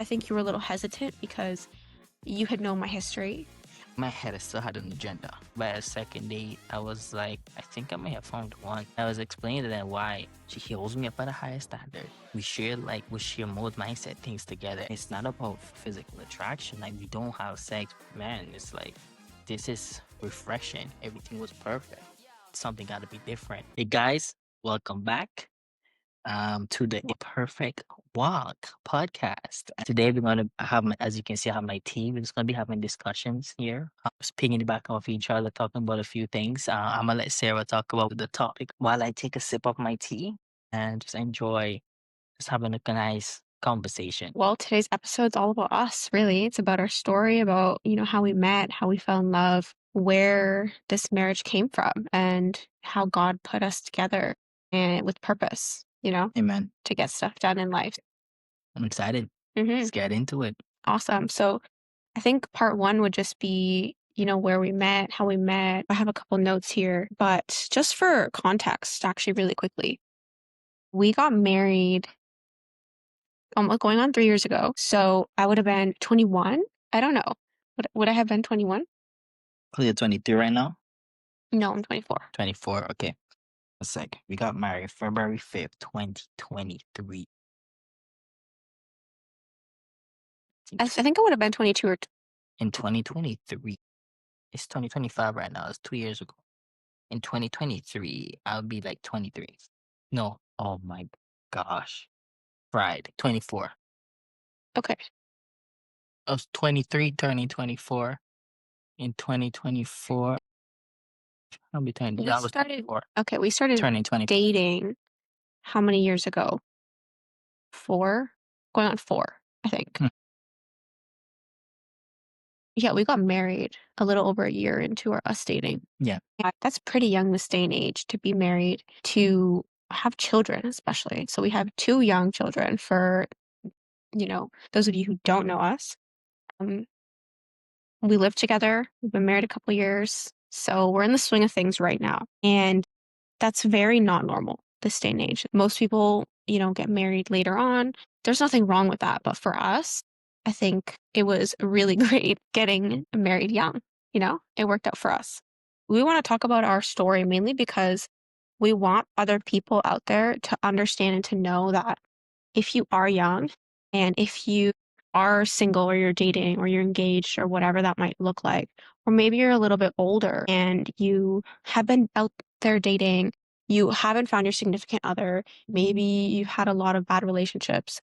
I think you were a little hesitant because you had known my history. My head I still had an agenda. By a second date, I was like, I think I may have found one. I was explaining to them why she holds me up at a higher standard. We share mode mindset things together. It's not about physical attraction. Like we don't have sex. Man, it's like this is refreshing. Everything was perfect. Something gotta be different. Hey guys, welcome back to the Imperfect Walk podcast. Today we're going to have, as you can see, I have my team. We're just going to be having discussions here, just pinging back off each other, talking about a few things. I'm going to let Sarah talk about the topic while I take a sip of my tea and just enjoy just having a nice conversation. Well, today's episode's all about us, really. It's about our story, about, how we met, how we fell in love, where this marriage came from, and how God put us together and with purpose, Amen. to get stuff done in life. I'm excited. hmm Let's get into it. Awesome. So I think part one would just be, where we met, how we met. I have a couple notes here, but just for context, actually, really quickly, we got married going on 3 years ago. So I would have been 21. I don't know. Would I have been 21? You're 23 right now? No, I'm 24. 24, okay. A sec. We got married February 5th, 2023. I think I would have been 22 or In 2023. It's 2025 right now. It's 2 years ago. In 2023, I'll be like 23. No. Oh my gosh. Friday, 24. okay. I was 23 turning 24. In 2024, I'll be 20. We I was started 24. Okay, we started Turning 20. dating how many years ago? 4? Going on 4, I think. Hmm. Yeah, we got married a little over a year into us dating. Yeah. That's pretty young this day and age to be married, to have children, especially. So we have 2 young children for, those of you who don't know us. Um, we live together. We've been married a couple years. So we're in the swing of things right now. And that's very not normal this day and age. Most people, get married later on. There's nothing wrong with that. But for us, I think it was really great getting married young. It worked out for us. We want to talk about our story mainly because we want other people out there to understand and to know that if you are young and if you are single or you're dating or you're engaged or whatever that might look like, or maybe you're a little bit older and you have been out there dating, you haven't found your significant other, maybe you've had a lot of bad relationships,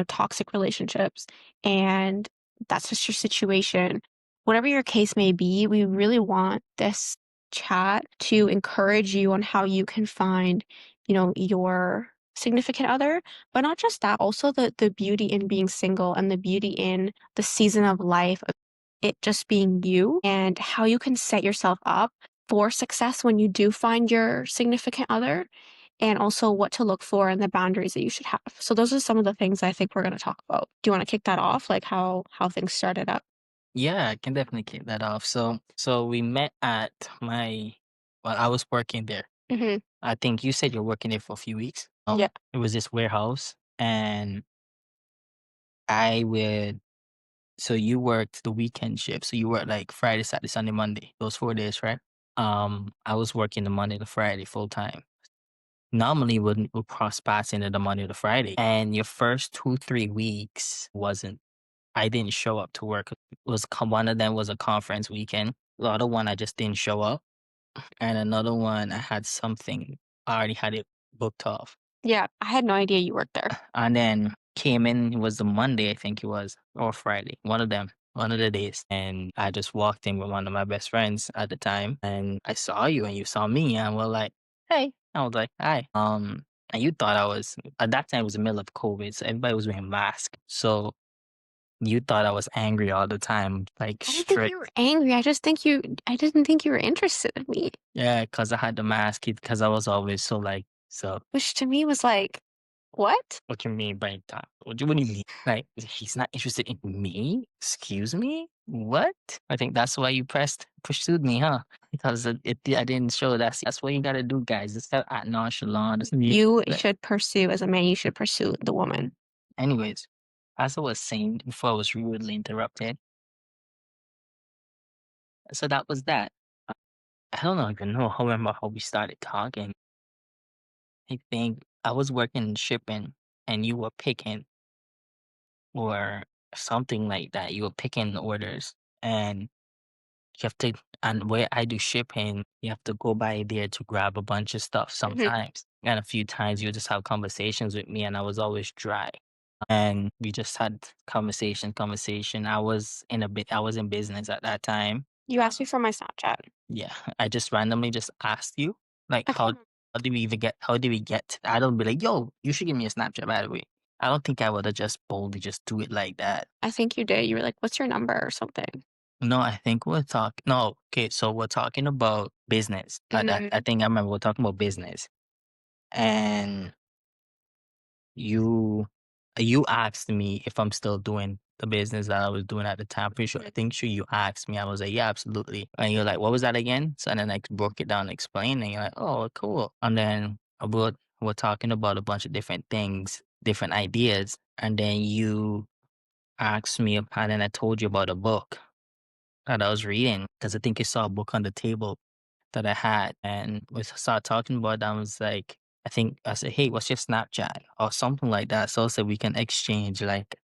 toxic relationships, and that's just your situation. Whatever your case may be, we really want this chat to encourage you on how you can find, your significant other, but not just that, also the beauty in being single and the beauty in the season of life of it just being you and how you can set yourself up for success when you do find your significant other, and also what to look for and the boundaries that you should have. So those are some of the things I think we're going to talk about. Do you want to kick that off, like how things started up? Yeah, I can definitely kick that off. So we met at I was working there. Mm-hmm. I think you said you're working there for a few weeks. Yeah. It was this warehouse, and I would. So you worked the weekend shift. So you worked like Friday, Saturday, Sunday, Monday. Those 4 days, right? I was working the Monday to Friday full time. Normally, would cross paths into the Monday to Friday, and your first 2-3 weeks wasn't. I didn't show up to work. One of them was a conference weekend. The other one I just didn't show up, and another one I had something. I already had it booked off. Yeah, I had no idea you worked there. And then came in, it was the Monday, I think it was, or Friday, one of them, one of the days. And I just walked in with one of my best friends at the time, and I saw you and you saw me, and we're like, hey. I was like, hi. And you thought I was, at that time it was the middle of COVID, so everybody was wearing masks. So you thought I was angry all the time, like I didn't think strict. you were angry. I didn't think you were interested in me, Yeah, because I had the mask, because I was always so like, so which to me was like, what? what you mean by that? What do you mean? Like, he's not interested in me? Excuse me? What? I think that's why you pursued me, huh? Because I didn't show that's what you gotta do, guys. Just act nonchalant. You should pursue, as a man, you should pursue the woman. Anyways, As I was saying before I was rudely interrupted, so that was that. I don't even know how remember how we started talking. I think I was working shipping and you were picking or something like that. You were picking orders and you have to, and where I do shipping, you have to go by there to grab a bunch of stuff Mhm. sometimes. And a few times you just have conversations with me and I was always dry. And we just had conversation. I was in business at that time. You asked me for my Snapchat. Yeah. I just randomly just asked you, like, I can't remember. how did we get I don't be like, yo, you should give me a Snapchat by the way. I don't think I would have just boldly just do it like that. I think you did. You were like, "What's your number?" or something. No, I think we're talking no, okay, so we're talking about business. I Mhm. think I remember we're talking about business. And you you asked me if I'm still doing the business that I was doing at the time. Pretty sure I think sure you asked me. I was like, yeah, absolutely. And you're like, what was that again? So then I broke it down and explained and you're like, oh, cool. And then we're talking about a bunch of different things, different ideas. And then you asked me and then I told you about a book that I was reading because I think you saw a book on the table that I had, and we started talking about that. I was like, I think I said, "Hey, what's your Snapchat?" or something like that. So I said we can exchange like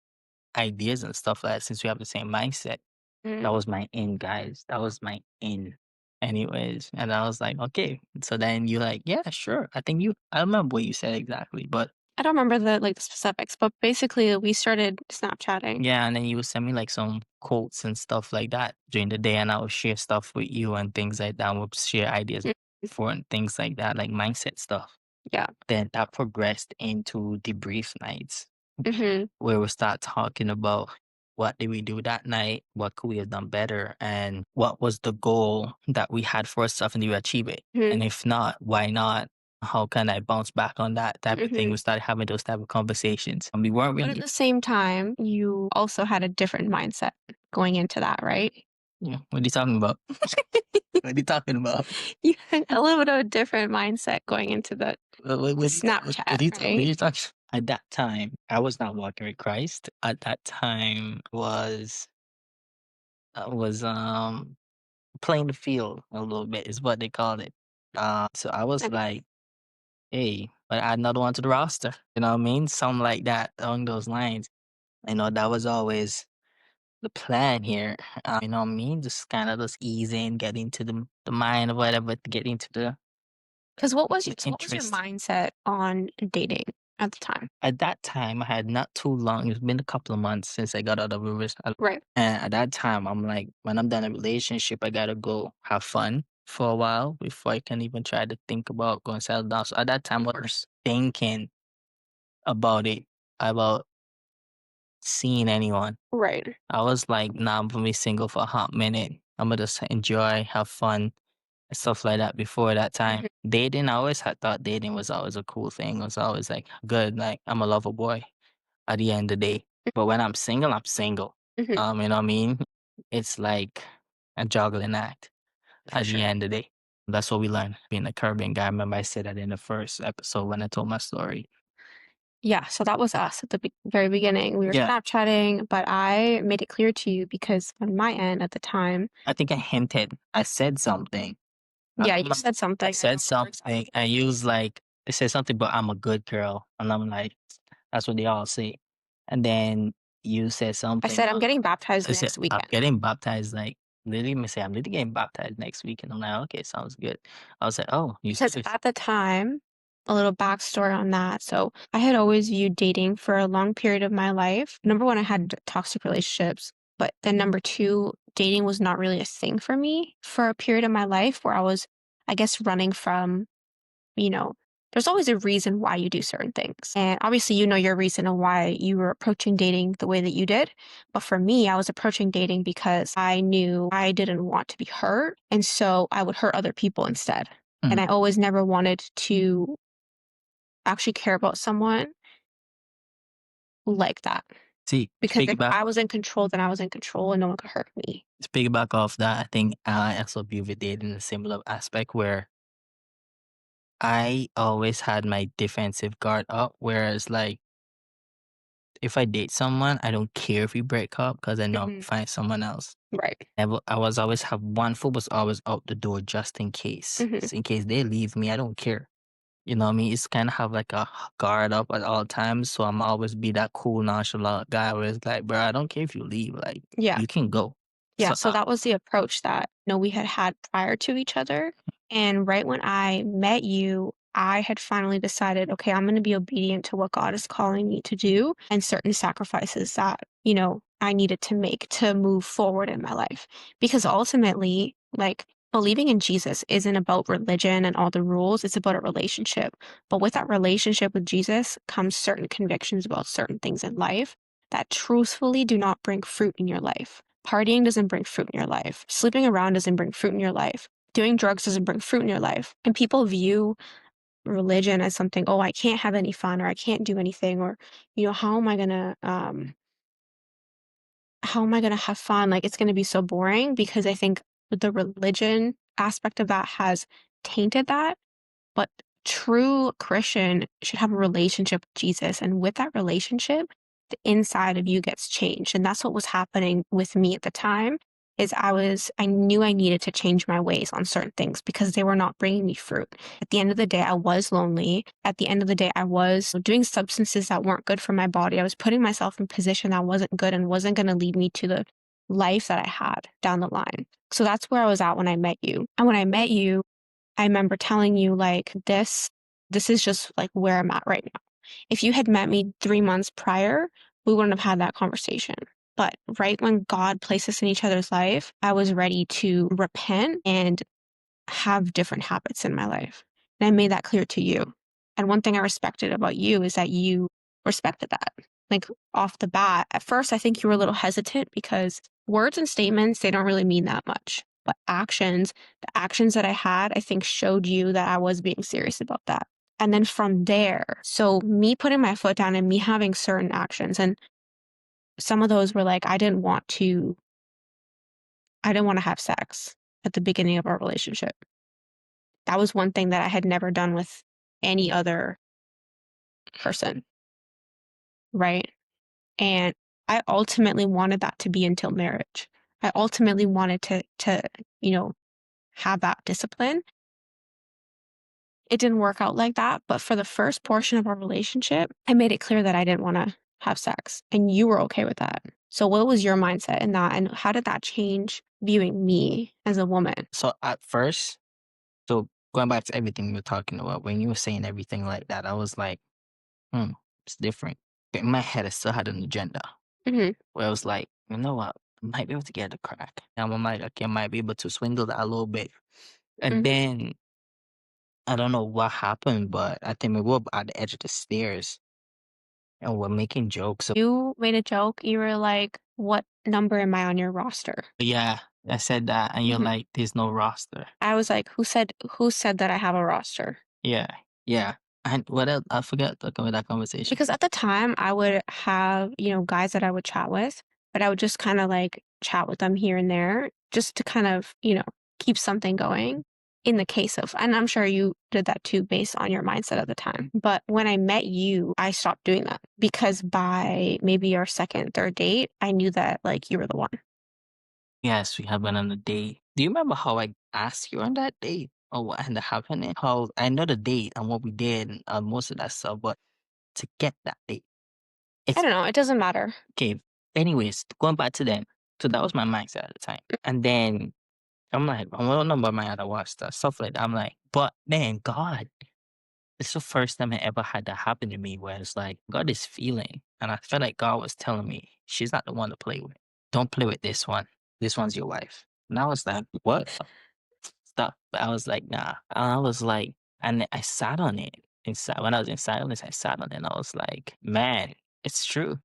ideas and stuff like that since we have the same mindset. That Mhm. was my in, guys. That was my in. Anyways, and I was like, okay. So then you're like, yeah, sure. I remember what you said exactly, but I don't remember the specifics, but basically we started Snapchatting. yeah, and then you would send me like some quotes and stuff like that during the day, and I would share stuff with you and things like that. We'll share ideas Mhm. for and things like that, like mindset stuff. Yeah. Then that progressed into debrief nights Mhm. where we start talking about what did we do that night, what could we have done better, and what was the goal that we had for ourselves and did we achieve it? Mhm. And if not, why not? How can I bounce back on that type of thing? Mhm. We started having those type of conversations. And we weren't But at really the same time, you also had a different mindset going into that, right? yeah, what are you talking about? What are you talking about? You had a little bit of a different mindset going into the What Snapchat, are you what are right? you talking at that time, I was not walking with Christ. At that time I was playing the field a little bit is what they called it. So I was And like, hey, but add another one to the roster. You know what I mean? Something like that along those lines. That was always the plan here. You know what I mean? Just kind of just ease in, get into the mind or whatever, to get into because the what was your interest. mindset on dating at the time? At that time, I had not too long. It's been a couple of months since I got out of a Right. and at that time, I'm like, when I'm done a relationship, I gotta go have fun for a while before I can even try to think about going settle down. So at that time, I was thinking about it, about seeing anyone. Right. I was like, nah, I'm gonna be single for a hot minute. I'm gonna just enjoy, have fun, and stuff like that before that time. Mhm. Dating, I always had thought dating was always a cool thing. It was always like good, like I'm a lover boy at the end of the day. But when I'm single, I'm single. Mhm. You know what I mean? It's like a juggling act For at the sure. end of the day. That's what we learn being a Caribbean guy. I remember I said that in the first episode when I told my story. Yeah, so that was us at the very beginning. We were Yeah, Snapchatting, but I made it clear to you because on my end at the time, I think I hinted. I said something. I yeah, you remember said I something. I said don't remember something. exactly. I used like I said something, but I'm a good girl, and I'm like, that's what they all say. And then you said I something. said I'm getting baptized I said next I'm weekend. getting baptized. Like literally, me say I'm literally getting baptized next week, and I'm like, okay, sounds good. I was like, oh, you Because serious? at the time, a little backstory on that. So I had always viewed dating for a long period of my life. Number one, I had toxic relationships. But then number two, dating was not really a thing for me for a period of my life where I was, I guess, running from, you know, there's always a reason why you do certain things. And obviously, you know your reason and why you were approaching dating the way that you did. But for me, I was approaching dating because I knew I didn't want to be hurt. And so I would hurt other people instead. And Mhm. I always never wanted to actually care about someone like that. See, Because if I was in control, then I was in control and no one could hurt me. to piggyback off that, I think I also view it in a similar aspect where I always had my defensive guard up, whereas like if I date someone, I don't care if we break up because I know I'll Mhm. find someone else. Right. I was always have one foot was always out the door just in case. Mhm. So in case they leave me, I don't care. You know what I mean? It's kind of have like a guard up at all times. So I'm always be that cool, nonchalant guy where it's like, bro, I don't care if you leave. Like, Yeah. you can go. Yeah, So, so that was the approach that, we had had prior to each other, and right when I met you, I had finally decided, "Okay, I'm gonna be obedient to what God is calling me to do and certain sacrifices that, I needed to make to move forward in my life." Because ultimately, like, believing in Jesus isn't about religion and all the rules, it's about a relationship. But with that relationship with Jesus comes certain convictions about certain things in life that truthfully do not bring fruit in your life. Partying doesn't bring fruit in your life. Sleeping around doesn't bring fruit in your life. Doing drugs doesn't bring fruit in your life. And people view religion as something, oh, I can't have any fun or I can't do anything or, how am I gonna have fun? Like it's gonna be so boring because I think the religion aspect of that has tainted that. But true Christian should have a relationship with Jesus, and with that relationship, the inside of you gets changed, and that's what was happening with me at the time, is I knew I needed to change my ways on certain things because they were not bringing me fruit. At the end of the day, I was lonely. At the end of the day, I was doing substances that weren't good for my body. I was putting myself in a position that wasn't good and wasn't gonna lead me to the life that I had down the line. So that's where I was at when I met you. And when I met you, I remember telling you like this is just like where I'm at right now. If you had met me 3 months prior, we wouldn't have had that conversation. But right when God placed us in each other's life, I was ready to repent and have different habits in my life. And I made that clear to you. And one thing I respected about you is that you respected that. Like off the bat, at first, I think you were a little hesitant because words and statements, they don't really mean that much. But actions, the actions that I had, I think showed you that I was being serious about that. And then from there, so me putting my foot down and me having certain actions, and some of those were like, I didn't want to have sex at the beginning of our relationship. That was one thing that I had never done with any other person, right? And I ultimately wanted that to be until marriage. I ultimately wanted to, you know, have that discipline. It didn't work out like that, but for the first portion of our relationship, I made it clear that I didn't want to have sex, and you were okay with that. So what was your mindset in that, and how did that change viewing me as a woman? so at first, so going back to everything we were talking about, when you were saying everything like that, I was like, hmm, it's different. But in my head, I still had an agenda Mhm. where I was like, you know what? I might be able to get the crack. And I'm like, okay, I might be able to swindle that a little bit. And Mhm. then I don't know what happened, but I think we were at the edge of the stairs and we're making jokes. You made a joke. You were like, "What number am I on your roster?" Yeah, I said that, and you're Mhm. like, "There's no roster." I was like, "Who said that I have a roster?" Yeah, yeah. And what else? I forgot talking about that conversation. Because at the time, I would have, guys that I would chat with, but I would just kinda, like, chat with them here and there just to kind of, keep something going in the case of, and I'm sure you did that too based on your mindset at the time. But when I met you, I stopped doing that because by maybe our 2nd, 3rd date, I knew that, like, you were the one. Yes, we have been on a date. Do you remember how I asked you on that date or what ended up happening? How I know the date and what we did and most of that stuff, but to get that date, I it's don't know, it doesn't matter. okay. Anyways, going back to them. So that was my mindset at the time. And then I'm like, I don't know about my other watch stuff like that. I'm like, but man, God, it's the first time I ever had that happen to me where it's like, God is feeling. And I felt like God was telling me, she's not the one to play with. Don't play with this one. This one's your wife. And I was like, what? Stuff. But I was like, nah. And I was like, and I sat on it. Inside, when I was in silence, I sat on it and I was like, man, it's true.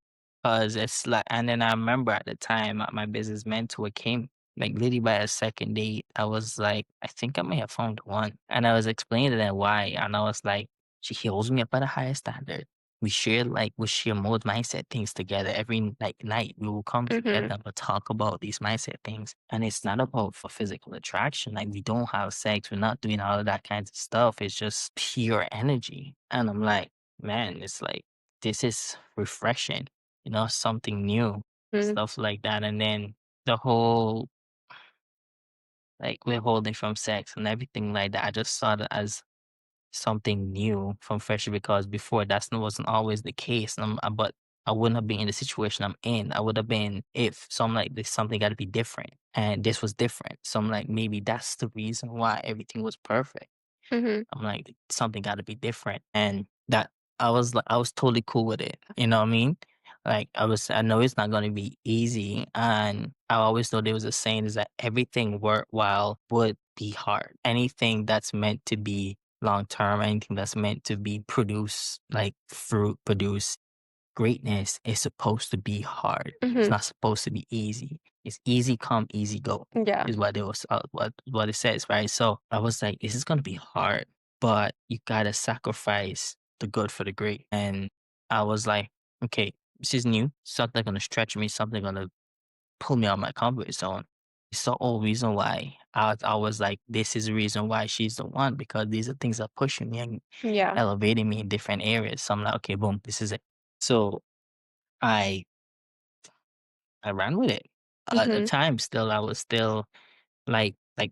Cause it's like, and then I remember at the time my business mentor came, like literally by a second date. I was like, I think I may have found one. And I was explaining to them why. And I was like, she holds me up at a higher standard. We share mode mindset things together every like night. We will come together Mhm. and we'll talk about these mindset things. And it's not about for physical attraction. Like we don't have sex. We're not doing all of that kinds of stuff. It's just pure energy. And I'm like, man, it's like this is refreshing. something new, Mhm. stuff like that. And then the whole like withholding from sex and everything like that, I just saw it as something new from friendship because before wasn't always the case. But I wouldn't have been in the situation I'm in. I would have been if. So I'm like, there's something got to be different, and this was different. So I'm like, maybe that's the reason why everything was perfect. Mhm. I'm like, something got to be different, and that I was totally cool with it. You know what I mean? Like I know it's not going to be easy, and I always know there was a saying is that everything worthwhile would be hard. Anything that's meant to be long term, anything that's meant to be produce like fruit, produce greatness is supposed to be hard. It's Mhm. not supposed to be easy. It's easy come, easy go, Yeah. is what it was. What it says, right? So I was like, this is gonna be hard, but you gotta sacrifice the good for the great. And I was like, okay, this is new. Something gonna stretch me. Something gonna pull me out of my comfort zone. It's the whole reason why I was like, this is the reason why she's the one because these are things that pushing me and Yeah. elevating me in different areas. So I'm like, okay, boom, this is it. So I I ran with it. At the Mhm. time, still, I was still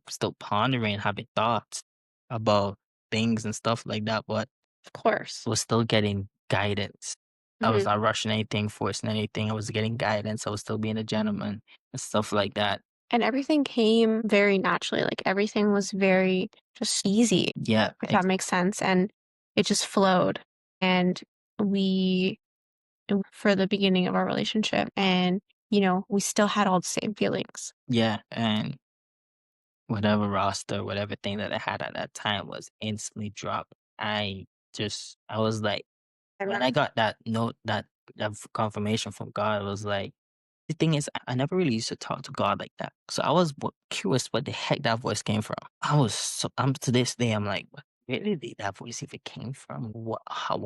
still pondering, having thoughts about things and stuff like that, but Of course. was still getting guidance. I was Mhm. not rushing anything, forcing anything. I was getting guidance. I was still being a gentleman and stuff like that. And everything came very naturally, like, everything was very just easy, Yeah, if that makes sense, and it just flowed, and we for the beginning of our relationship, and, we still had all the same feelings. yeah, and whatever roster, whatever thing that I had at that time was instantly dropped. I was like, I when I remember. got that note, confirmation from God, it was like, the thing is, I never really used to talk to God like that. So I was curious what the heck that voice came from. I'm to this day, I'm like, where did that voice even came from? What, how?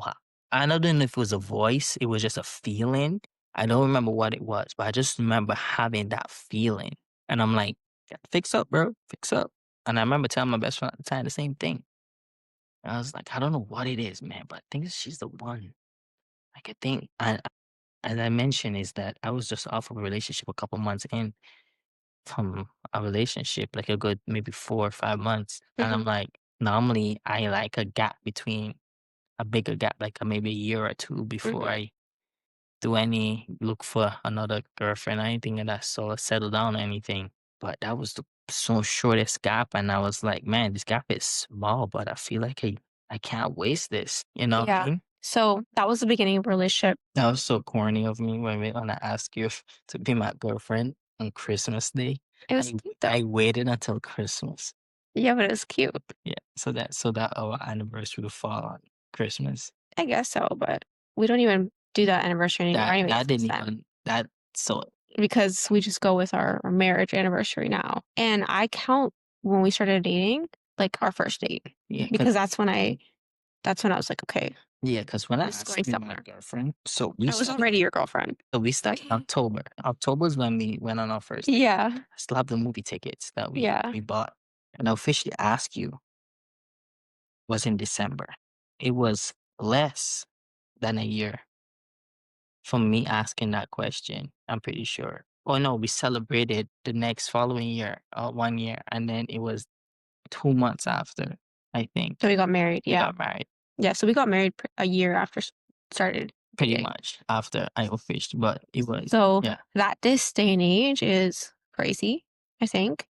I don't know if it was a voice, it was just a feeling. I don't remember what it was, but I just remember having that feeling. And I'm like, fix up, bro, fix up. And I remember telling my best friend at the time the same thing. I was like, I don't know what it is, man, but I think she's the one. Like, I think, as I mentioned, is that I was just off of a relationship a couple months in from a relationship, like a good maybe 4 or 5 months. And I'm Mhm. like, normally I like a gap between a bigger gap, like maybe a year or two before Mhm. I do any look for another girlfriend or anything and that sort of settle down or anything. But that was the so shortest gap. And I was like, man, this gap is small, but I feel like I can't waste this. You know what I Yeah. mean? So, that was the beginning of a relationship. That was so corny of me when I asked you to be my girlfriend on Christmas Day. It was cute, though. I waited until Christmas. Yeah, but it was cute. Yeah, so that our anniversary will fall on Christmas. I guess so, but we don't even do that anniversary anymore That anyways didn't since then, even that so because we just go with our marriage anniversary now, and I count when we started dating, like, our first date, yeah, because cause that's when I was like, "Okay, yeah, cause when I this is asked going to be my somewhere." girlfriend, I was already your girlfriend. so we started in October. October is when we went on our first date. Yeah, I still have the movie tickets that yeah. we bought. And I officially asked you was in December. It was less than a year from me asking that question, I'm pretty sure. Oh no, we celebrated the next following year, 1 year, and then it was 2 months after, I think, So we got married, we yeah. got married. Yeah, so we got married a year after started Pretty dating. much after I officially, but it was So yeah. that this day and age is crazy, I think,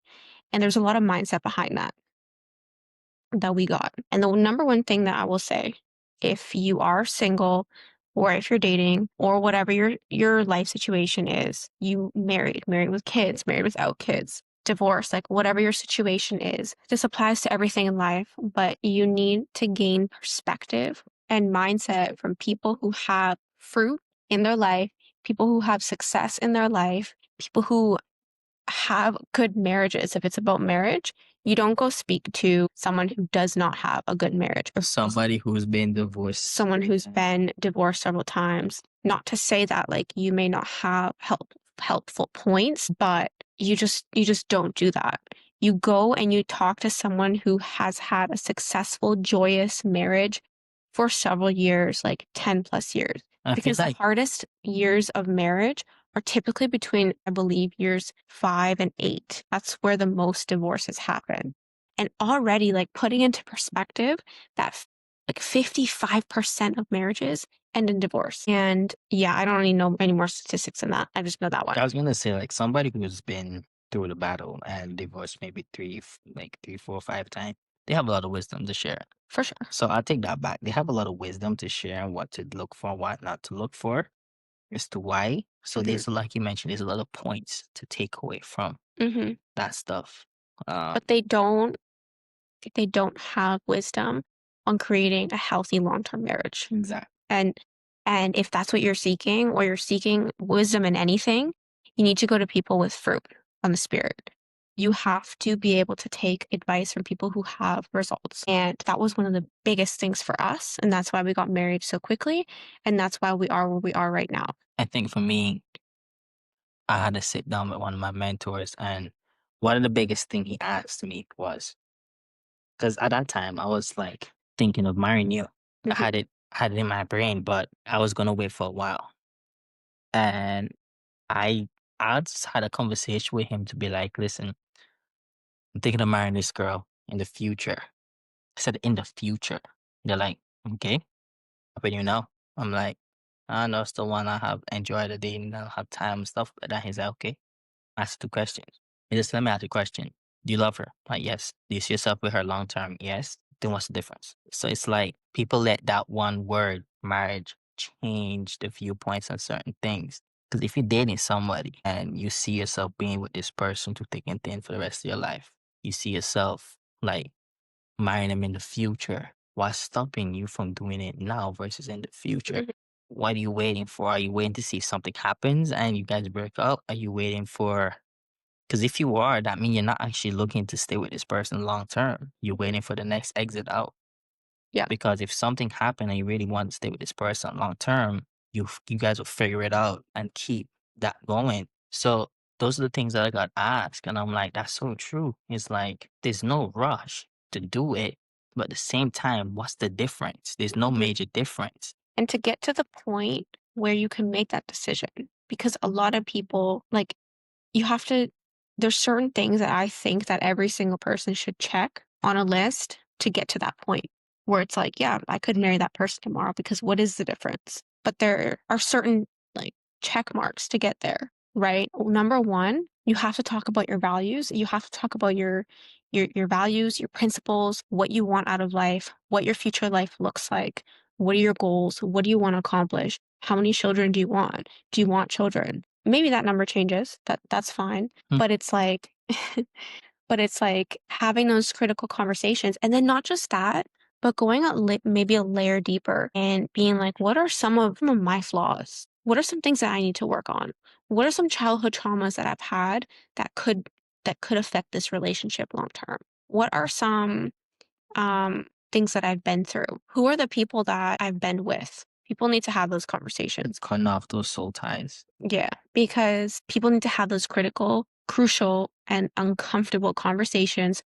and there's a lot of mindset behind that we got. And the number one thing that I will say, if you are single or if you're dating or whatever your life situation is, you married with kids, married without kids, divorced, like whatever your situation is, this applies to everything in life, but you need to gain perspective and mindset from people who have fruit in their life, people who have success in their life, people who have good marriages. If it's about marriage, you don't go speak to someone who does not have a good marriage or Somebody who's been divorced someone several who's times. been divorced several times. Not to say that like you may not have helpful points, but you just don't do that. You go and you talk to someone who has had a successful, joyous marriage for several years, like 10 plus years. I feel because the like hardest years of marriage are typically between, I believe, years 5 and 8. That's where the most divorces happen. And already, like, putting into perspective that like 55% of marriages end in divorce. And yeah, I don't really know any more statistics than that. I just know that one. I was gonna say, like, somebody who's been through the battle and divorced maybe like 3, 4, 5 times, they have a lot of wisdom to share. For sure. So I take that back. They have a lot of wisdom to share and what to look for, what not to look for, as to why. So Hmm. like you mentioned, there's a lot of points to take away from Hmm. that stuff. But they don't have wisdom on creating a healthy long-term marriage. Exactly. And if that's what you're seeking, or you're seeking wisdom in anything, you need to go to people with fruit on the spirit. You have to be able to take advice from people who have results. And that was one of the biggest things for us. And that's why we got married so quickly. And that's why we are where we are right now. I think for me, I had to sit down with one of my mentors, and one of the biggest thing he asked me was, because at that time I was like thinking of marrying you. I Mhm. had it in my brain, but I was gonna wait for a while. And I I just had a conversation with him to be like, listen, I'm thinking of marrying this girl in the future. I said in the future. They're like, okay, but you know. I'm like, I know it's the one I have enjoyed the dating, I'll have time and stuff like that. He's like, okay. Ask the questions. He just let me ask the question. Do you love her? Like, yes. Do you see yourself with her long term? Yes. Then what's the difference? So it's like people let that one word, marriage, change the viewpoints on certain things. Because if you're dating somebody and you see yourself being with this person to thick and thin for the rest of your life, you see yourself like marrying them in the future. What's stopping you from doing it now versus in the future? Mhm. What are you waiting for? Are you waiting to see if something happens and you guys break up? Are you waiting for, because if you are, that means you're not actually looking to stay with this person long term. You're waiting for the next exit out. Yeah. Because if something happened and you really want to stay with this person long term, you guys will figure it out and keep that going. So those are the things that I got asked, and I'm like, that's so true. It's like there's no rush to do it, but at the same time, what's the difference? There's no Mhm. major difference. And to get to the point where you can make that decision, because a lot of people, like, you have to, there's certain things that I think that every single person should check on a list to get to that point where it's like, yeah, I could marry that person tomorrow, because what is the difference? But there are certain, like, check marks to get there, right? Number one, you have to talk about your values. You have to talk about your values, your principles, what you want out of life, what your future life looks like. What are your goals? What do you want to accomplish? How many children do you want? Do you want children? Maybe that number changes. That's fine. Hmm. But it's like but it's like having those critical conversations, and then not just that, but going maybe a layer deeper and being like, what are some of my flaws? What are some things that I need to work on? What are some childhood traumas that I've had that could affect this relationship long term? What are some things that I've been through? Who are the people that I've been with? People need to have those conversations. Cutting off those soul ties. Yeah, because people need to have those critical, crucial, and uncomfortable conversations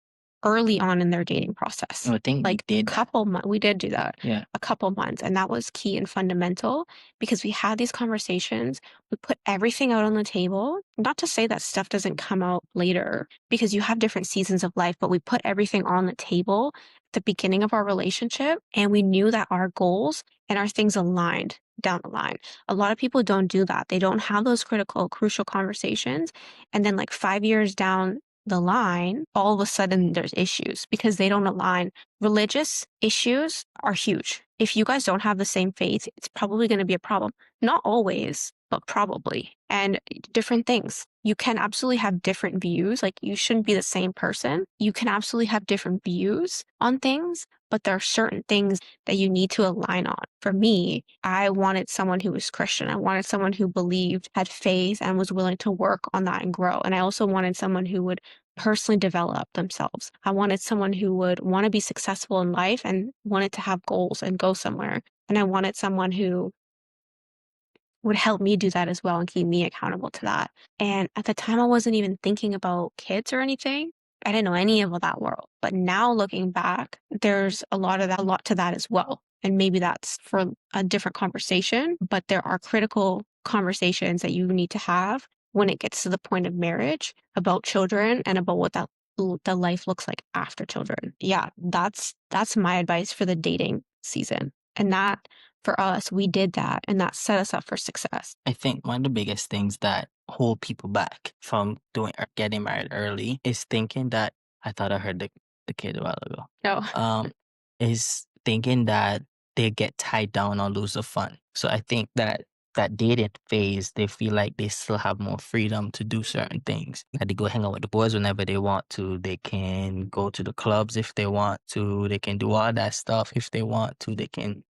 early on in their dating process. I think we Like, did that. couple months, we did do that. Yeah. A couple months, and that was key and fundamental, because we had these conversations. We put everything out on the table. Not to say that stuff doesn't come out later, because you have different seasons of life, but we put everything on the table at the beginning of our relationship, and we knew that our goals and our things aligned down the line. A lot of people don't do that. They don't have those critical, crucial conversations. And then, like, 5 years down the line, all of a sudden there's issues because they don't align. Religious issues are huge. If you guys don't have the same faith, it's probably going to be a problem. Not always, but probably. And different things. You can absolutely have different views. Like, you shouldn't be the same person. You can absolutely have different views on things, but there are certain things that you need to align on. For me, I wanted someone who was Christian. I wanted someone who believed, had faith, and was willing to work on that and grow. And I also wanted someone who would personally develop themselves. I wanted someone who would want to be successful in life and wanted to have goals and go somewhere. And I wanted someone who would help me do that as well and keep me accountable to that. And at the time, I wasn't even thinking about kids or anything. I didn't know any of that world. But now looking back, there's a lot to that as well. And maybe that's for a different conversation, but there are critical conversations that you need to have when it gets to the point of marriage about children and about what the life looks like after children. Yeah, that's my advice for the dating season. And that for us, we did that and that set us up for success. I think one of the biggest things that hold people back from doing or getting married early is thinking that I thought I heard the kid a while ago. No. Um, is thinking that they get tied down or lose the fun. So I think that that dating phase, they feel like they still have more freedom to do certain things. That they go hang out with the boys whenever they want to. They can go to the clubs if they want to. They can do all that stuff if they want to. They can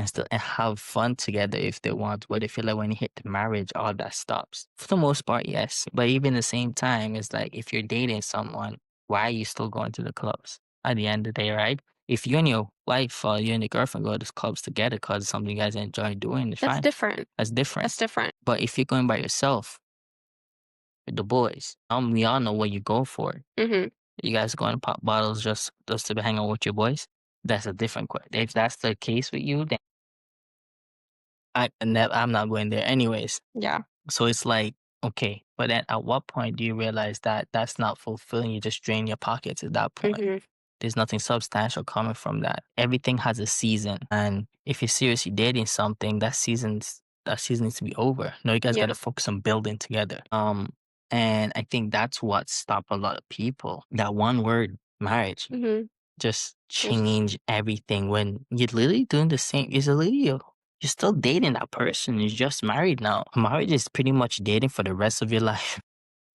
still have fun together if they want, but they feel like when you hit the marriage, all that stops. For the most part, yes. But even the same time, it's like if you're dating someone, why are you still going to the clubs? At the end of the day, right? If you and your wife or you and your girlfriend go to clubs together because it's something you guys enjoy doing, it's That's fine. different. That's different. That's different. But if you're going by yourself with the boys, we all know what you go for. Hmm. You guys going to pop bottles just to hang out with your boys. That's a different question. If that's the case with you, then I'm not going there anyways. Yeah. So it's like, okay, but then at what point do you realize that that's not fulfilling? You just drain your pockets at that point. Hmm. There's nothing substantial coming from that. Everything has a season, and if you're seriously dating something, that season needs to be over. No, you guys got Yeah. to focus on building together. And I think that's what stopped a lot of people. That one word, marriage, Hmm. just change everything when you're literally doing the same. You're still dating that person. You're just married now. Marriage is pretty much dating for the rest of your life.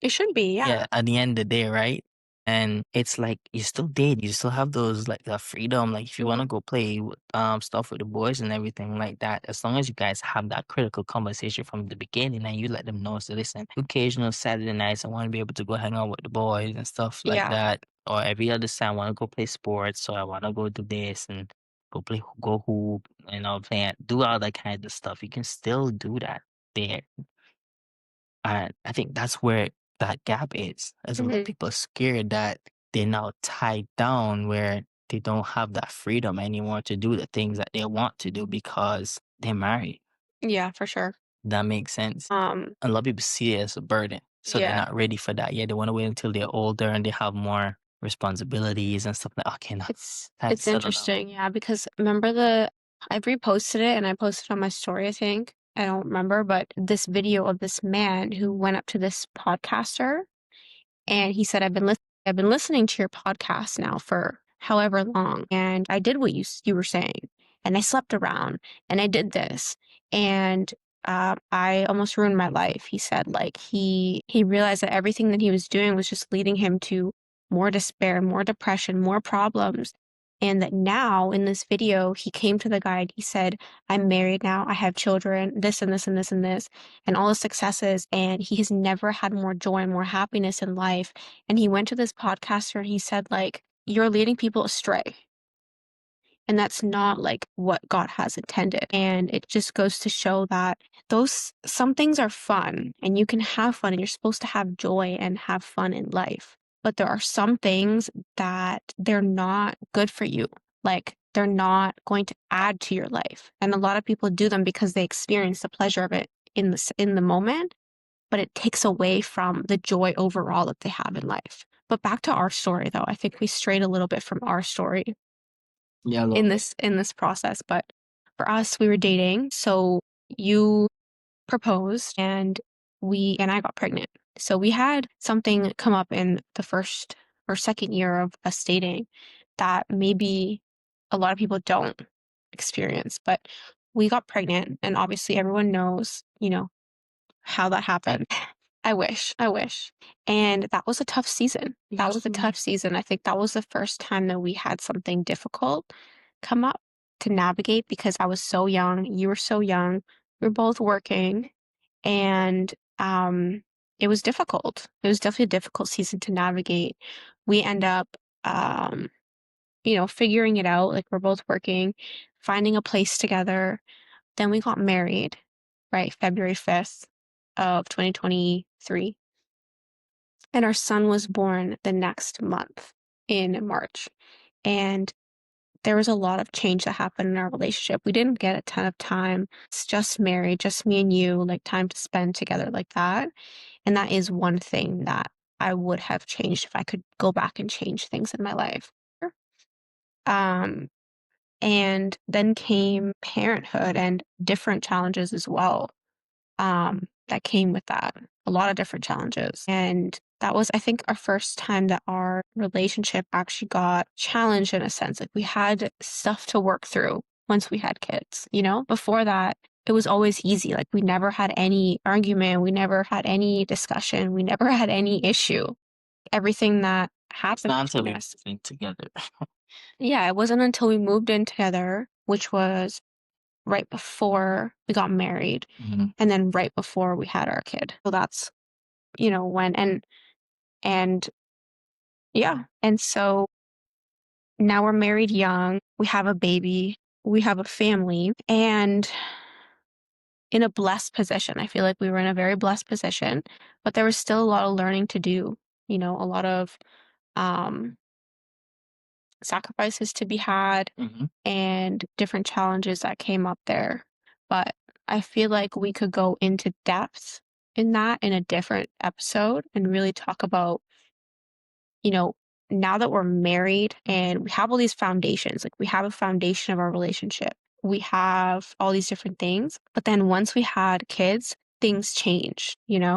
It should be. Yeah. Yeah, at the end of the day, right? And it's like you still date. You still have those like that freedom. Like if you want Hmm. to go play stuff with the boys and everything like that, as long as you guys have that critical conversation from the beginning and you let them know, so listen, occasional Saturday nights I want to be able to go hang out with the boys and stuff like Yeah. that. Or every other Saturday I want to go play sports, so I want to go do this and go hoop and all play do all that kind of stuff. You can still do that there. And I think that's where that gap is. As a lot of Hmm. people are scared that they're now tied down where they don't have that freedom anymore to do the things that they want to do because they're married. Yeah, for sure. That makes sense. Um, A lot of people see it as a burden. So they're yeah, not ready for that yet. They want to wait until they're older and they have more responsibilities and stuff like okay, now time to it's settle down. interesting, yeah, because remember I reposted it and I posted on my story, I think. I don't remember, but this video of this man who went up to this podcaster and he said, I've been listening to your podcast now for however long, and I did what you were saying, and I slept around, and I did this, and I almost ruined my life. He said, like he realized that everything that he was doing was just leading him to more despair, more depression, more problems. And that now in this video, he came to the guy and he said, I'm married now. I have children, this and this and this and this and all the successes. And he has never had more joy and more happiness in life. And he went to this podcaster and he said, like, you're leading people astray. And that's not like what God has intended. And it just goes to show that some things are fun and you can have fun and you're supposed to have joy and have fun in life. But there are some things that they're not good for you. Like they're not going to add to your life. And a lot of people do them because they experience the pleasure of it in the moment, but it takes away from the joy overall that they have in life. But back to our story though, I think we strayed a little bit from our story Yeah, a little bit. in this process. But for us, we were dating. So you proposed and I got pregnant. So we had something come up in the first or second year of us dating that maybe a lot of people don't experience. But we got pregnant and obviously everyone knows, how that happened. I wish, I wish. And that was a tough season. That was a tough season. I think that was the first time that we had something difficult come up to navigate because I was so young. You were so young. We were both working and it was difficult. It was definitely a difficult season to navigate. We end up um, figuring it out. Like we're both working, finding a place together. Then we got married, right? February 5th of 2023. And our son was born the next month in March. And there was a lot of change that happened in our relationship. We didn't get a ton of time. It's just married, just me and you, like time to spend together like that. And that is one thing that I would have changed if I could go back and change things in my life. Um, and then came parenthood and different challenges as well, that came with that. A lot of different challenges. And that was, I think, our first time that our relationship actually got challenged in a sense. Like we had stuff to work through once we had kids, you know? Before that, it was always easy. Like we never had any argument, we never had any discussion, we never had any issue. Everything that It's happened not until between we us. moved in together. Yeah, it wasn't until we moved in together, which was right before we got married, Mhm. and then right before we had our kid. So that's, when and yeah. And so now we're married young, we have a baby, we have a family, and in a blessed position. I feel like we were in a very blessed position, but there was still a lot of learning to do, a lot of um sacrifices to be had Mhm. and different challenges that came up there. But I feel like we could go into depth in that in a different episode and really talk about, you know, now that we're married and we have all these foundations, like we have a foundation of our relationship, we have all these different things. But then once we had kids, things change,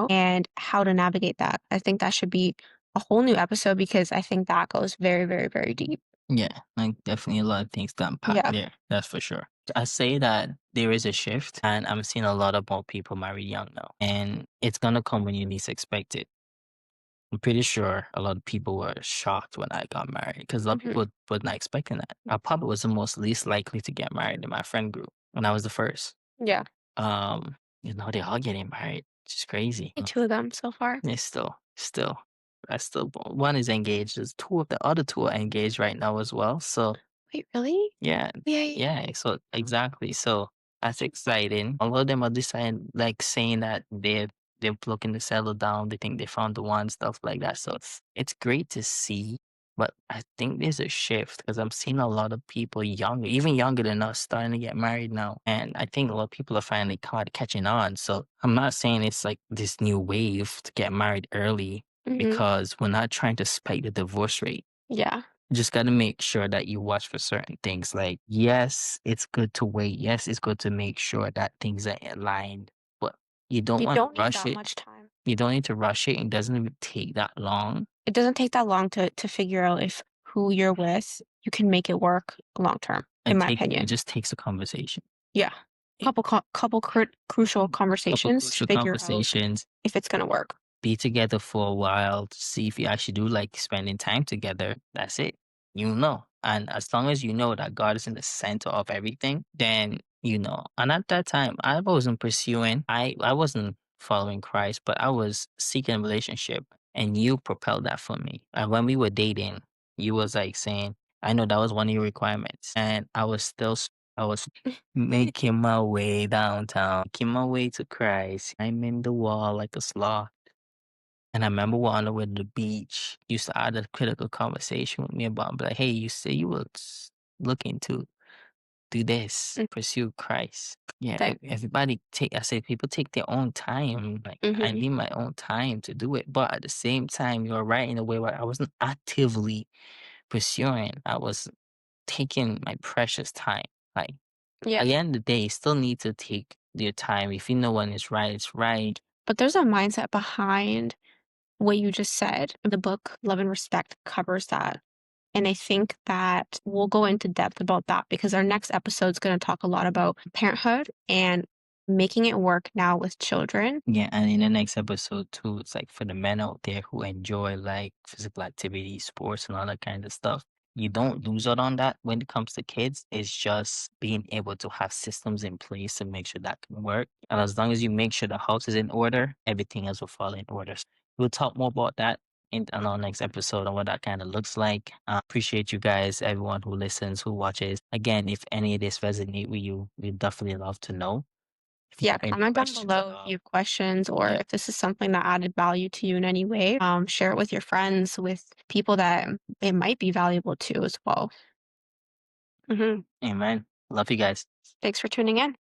and how to navigate that. I think that should be a whole new episode because I think that goes very, very, very deep. Yeah, like definitely a lot of things to unpack Yeah. there. That's for sure. I say that there is a shift, and I'm seeing a lot of more people married young now, and it's gonna come when you least expect it. I'm pretty sure a lot of people were shocked when I got married because a lot of Hmm. people were not expecting that. I probably was the most least likely to get married in my friend group, and I was the first. Yeah. Um, they're all getting married. It's just crazy. Two of them so far. It's still. I still one is engaged. There's two of the other two are engaged right now as well. So Wait, really? yeah, Yeah. yeah. So exactly. So that's exciting. A lot of them are deciding, like saying that they're looking to settle down. They think they found the one, stuff like that. So it's great to see. But I think there's a shift because I'm seeing a lot of people younger, even younger than us, starting to get married now. And I think a lot of people are finally catching on. So I'm not saying it's like this new wave to get married early Hmm. because we're not trying to spike the divorce rate. Yeah. You just got to make sure that you watch for certain things. Like, yes, it's good to wait. Yes, it's good to make sure that things are aligned, but you don't You want to don't need rush that it. much time. You don't need to rush it. It doesn't even take that long. It doesn't take that long to figure out if who you're with, you can make it work long term, in my It opinion. just takes a conversation. Yeah. A Couple crucial couple conversations to crucial figure out conversations. if it's gonna work. Be together for a while to see if you actually do like spending time together. That's it. You know. And as long as you know that God is in the center of everything, then you know. And at that time, I wasn't pursuing, I wasn't following Christ, but I was seeking a relationship. And you propelled that for me. And when we were dating, you was like saying, I know that was one of your requirements. And I was making my way downtown, making my way to Christ. I'm in the wall like a sloth. And I remember we're on the way to the beach. You used to have a critical conversation with me about, like, hey, you say you was looking to do this, Mm, pursue Christ. Yeah, that I say people take their own time. Like, I mhm. need my own time to do it. But at the same time, you're right in a way where I wasn't actively pursuing. I was taking my precious time. Like, Yeah. at the end of the day, you still need to take your time. If you know when it's right, it's right. But there's a mindset behind what you just said. The book Love and Respect covers that. And I think that we'll go into depth about that because our next episode is going to talk a lot about parenthood and making it work now with children. Yeah, and in the next episode too, it's like for the men out there who enjoy like physical activity, sports, and all that kind of stuff. You don't lose out on that when it comes to kids. It's just being able to have systems in place to make sure that can work. And as long as you make sure the house is in order, everything else will fall in order. So we'll talk more about that on our next episode and what that kind of looks like. Appreciate you guys, everyone who listens, who watches. Again, if any of this resonate with you, we'd definitely love to know. If you Yeah, have any comment down questions at below if all. you have questions or Yeah. if this is something that added value to you in any way. Share it with your friends, with people that it might be valuable to as well. Mhm. Amen. Love you guys. Thanks for tuning in.